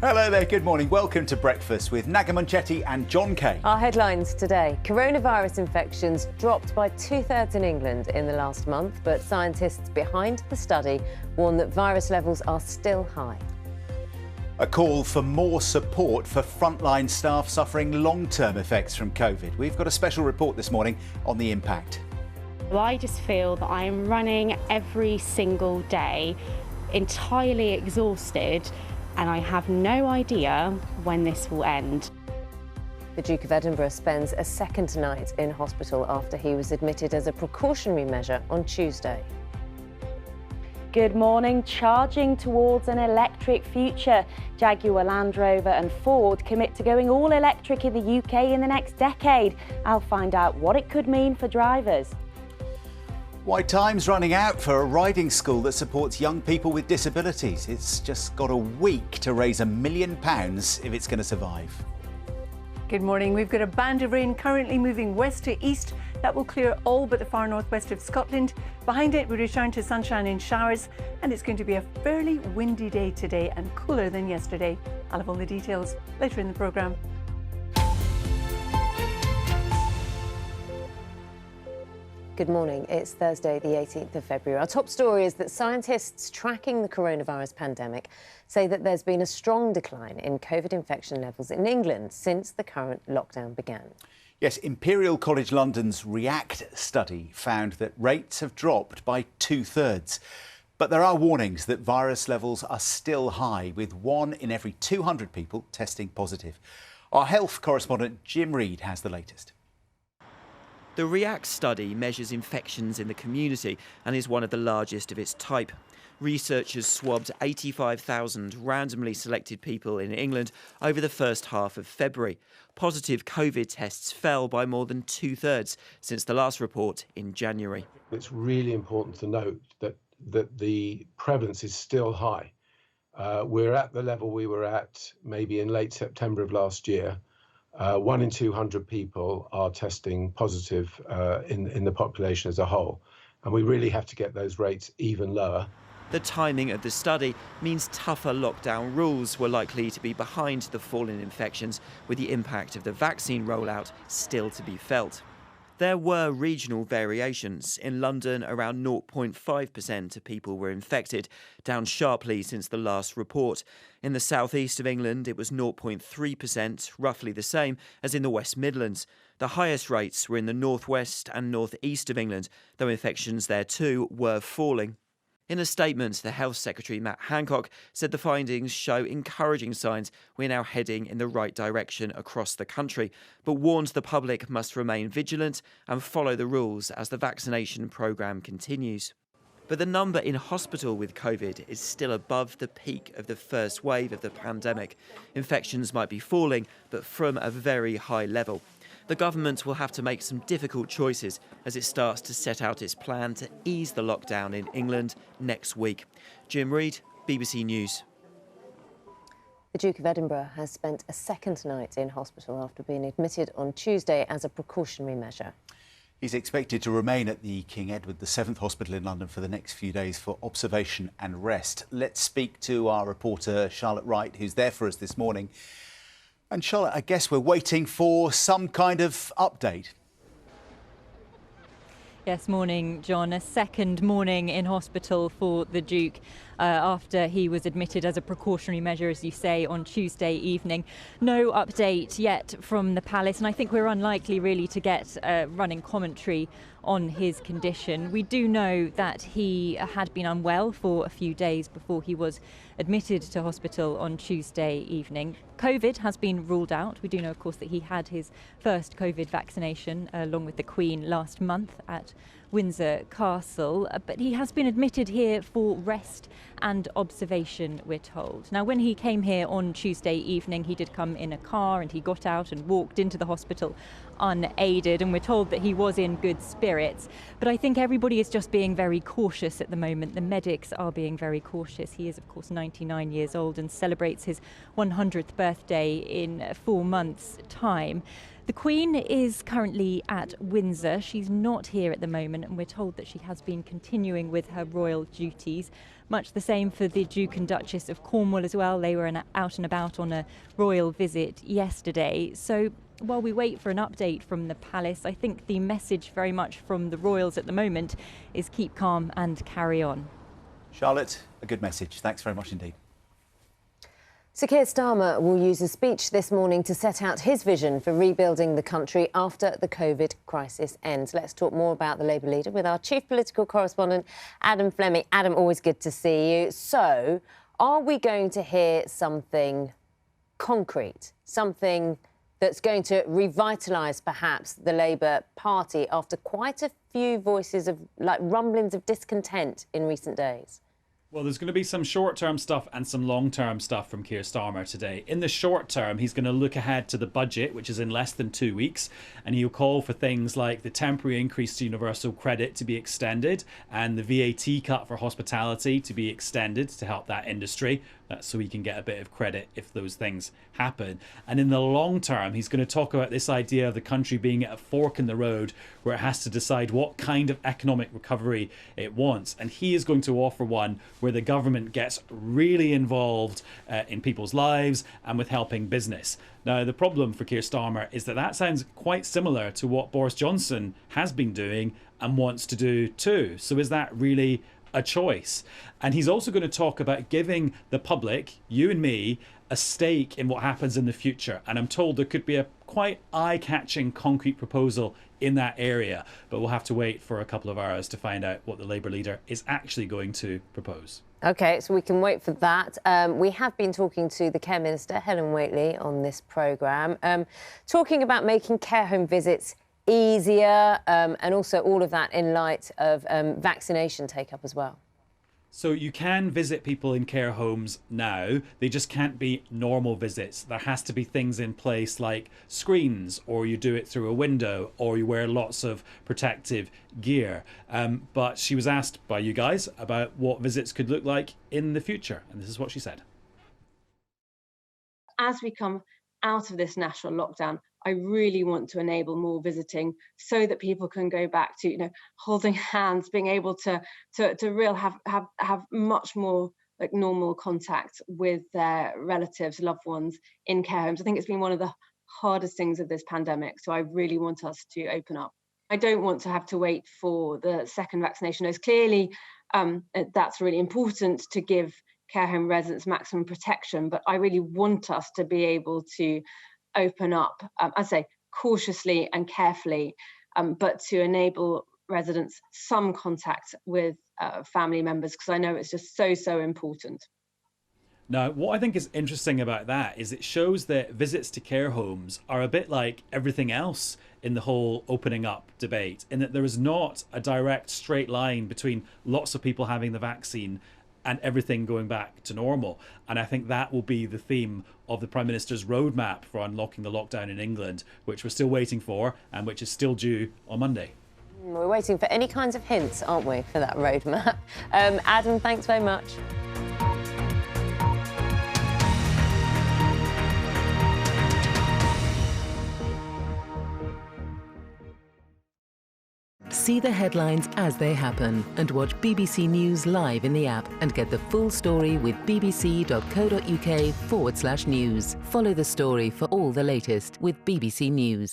Hello there, good morning. Welcome to Breakfast with Naga Munchetti and John Kay. Our headlines today. Coronavirus infections dropped by 2/3 in England in the last month, but scientists behind the study warn that virus levels are still high. A call for more support for frontline staff suffering long-term effects from COVID. We've got a special report this morning on the impact. Well, I just feel that I am running every single day entirely exhausted, and I have no idea when this will end. The Duke of Edinburgh spends a second night in hospital after he was admitted as a precautionary measure on Tuesday. Good morning. Charging towards an electric future. Jaguar Land Rover and Ford commit to going all electric in the UK in the next decade. I'll find out what it could mean for drivers. Why time's running out for a riding school that supports young people with disabilities. It's just got a week to raise £1 million if it's going to survive. Good morning. We've got a band of rain currently moving west to east that will clear all but the far northwest of Scotland. Behind it, we return to sunshine and showers, and it's going to be a fairly windy day today and cooler than yesterday. I'll have all the details later in the programme. Good morning. It's Thursday, the 18th of February. Our top story is that scientists tracking the coronavirus pandemic say that there's been a strong decline in COVID infection levels in England since the current lockdown began. Yes, Imperial College London's REACT study found that rates have dropped by 2/3. But there are warnings that virus levels are still high, with 1 in every 200 people testing positive. Our health correspondent Jim Reid has the latest. The REACT study measures infections in the community and is one of the largest of its type. Researchers swabbed 85,000 randomly selected people in England over the first half of February. Positive COVID tests fell by more than 2/3 since the last report in January. It's really important to note that the prevalence is still high. We're at the level we were at maybe in late September of last year. 1 in 200 people are testing positive in the population as a whole. And we really have to get those rates even lower. The timing of the study means tougher lockdown rules were likely to be behind the fall in infections, with the impact of the vaccine rollout still to be felt. There were regional variations. In London, around 0.5% of people were infected, down sharply since the last report. In the southeast of England, it was 0.3%, roughly the same as in the West Midlands. The highest rates were in the northwest and northeast of England, though infections there too were falling. In a statement, the Health Secretary, Matt Hancock, said the findings show encouraging signs we're now heading in the right direction across the country, but warned the public must remain vigilant and follow the rules as the vaccination programme continues. But the number in hospital with COVID is still above the peak of the first wave of the pandemic. Infections might be falling, but from a very high level. The government will have to make some difficult choices as it starts to set out its plan to ease the lockdown in England next week. Jim Reid, BBC News. The Duke of Edinburgh has spent a second night in hospital after being admitted on Tuesday as a precautionary measure. He's expected to remain at the King Edward VII Hospital in London for the next few days for observation and rest. Let's speak to our reporter Charlotte Wright, who's there for us this morning. And Charlotte, I guess we're waiting for some kind of update. Yes, morning, John. A second morning in hospital for the Duke after he was admitted as a precautionary measure, as you say, on Tuesday evening. No update yet from the palace, and I think we're unlikely really to get running commentary on his condition. We do know that he had been unwell for a few days before he was admitted to hospital on Tuesday evening. COVID has been ruled out. We do know, of course, that he had his first COVID vaccination along with the Queen last month at Windsor Castle, but he has been admitted here for rest and observation, we're told. Now, when he came here on Tuesday evening, he did come in a car and he got out and walked into the hospital unaided, and we're told that he was in good spirits. But I think everybody is just being very cautious at the moment. The medics are being very cautious. He is, of course, 99 years old and celebrates his 100th birthday in 4 months' time. The Queen is currently at Windsor. She's not here at the moment, and we're told that she has been continuing with her royal duties. Much the same for the Duke and Duchess of Cornwall as well. They were out and about on a royal visit yesterday. So while we wait for an update from the palace, I think the message very much from the royals at the moment is keep calm and carry on. Charlotte, a good message. Thanks very much indeed. Sir Keir Starmer will use a speech this morning to set out his vision for rebuilding the country after the COVID crisis ends. Let's talk more about the Labour leader with our chief political correspondent, Adam Fleming. Adam, always good to see you. So, are we going to hear something concrete, something that's going to revitalise perhaps the Labour Party after quite a few voices of rumblings of discontent in recent days? Well, there's going to be some short-term stuff and some long-term stuff from Keir Starmer today. In the short term, he's going to look ahead to the budget, which is in less than 2 weeks, and he'll call for things like the temporary increase to universal credit to be extended and the VAT cut for hospitality to be extended to help that industry. That's so he can get a bit of credit if those things happen. And in the long term, he's going to talk about this idea of the country being at a fork in the road where it has to decide what kind of economic recovery it wants. And he is going to offer one where the government gets really involved in people's lives and with helping business. Now, the problem for Keir Starmer is that that sounds quite similar to what Boris Johnson has been doing and wants to do too. So is that really a choice? And he's also going to talk about giving the public, you and me, a stake in what happens in the future. And I'm told there could be a quite eye-catching concrete proposal in that area, but we'll have to wait for a couple of hours to find out what the Labour leader is actually going to propose. OK, so we can wait for that. We have been talking to the Care Minister, Helen Whately, on this programme, talking about making care home visits easier and also all of that in light of vaccination take-up as well. So you can visit people in care homes now, they just can't be normal visits. There has to be things in place like screens, or you do it through a window, or you wear lots of protective gear. But she was asked by you guys about what visits could look like in the future, and this is what she said. As we come out of this national lockdown, I really want to enable more visiting so that people can go back to, holding hands, being able to really have much more like normal contact with their relatives, loved ones in care homes. I think it's been one of the hardest things of this pandemic. So I really want us to open up. I don't want to have to wait for the second vaccination dose. Clearly, that's really important to give care home residents maximum protection, but I really want us to be able to open up, I say cautiously and carefully, but to enable residents some contact with family members, because I know it's just so important. Now, what I think is interesting about that is it shows that visits to care homes are a bit like everything else in the whole opening up debate, in that there is not a direct straight line between lots of people having the vaccine and everything going back to normal. And I think that will be the theme of the Prime Minister's roadmap for unlocking the lockdown in England, which we're still waiting for and which is still due on Monday. We're waiting for any kinds of hints, aren't we, for that roadmap? Adam, thanks very much. See the headlines as they happen and watch BBC News live in the app and get the full story with bbc.co.uk/news. Follow the story for all the latest with BBC News.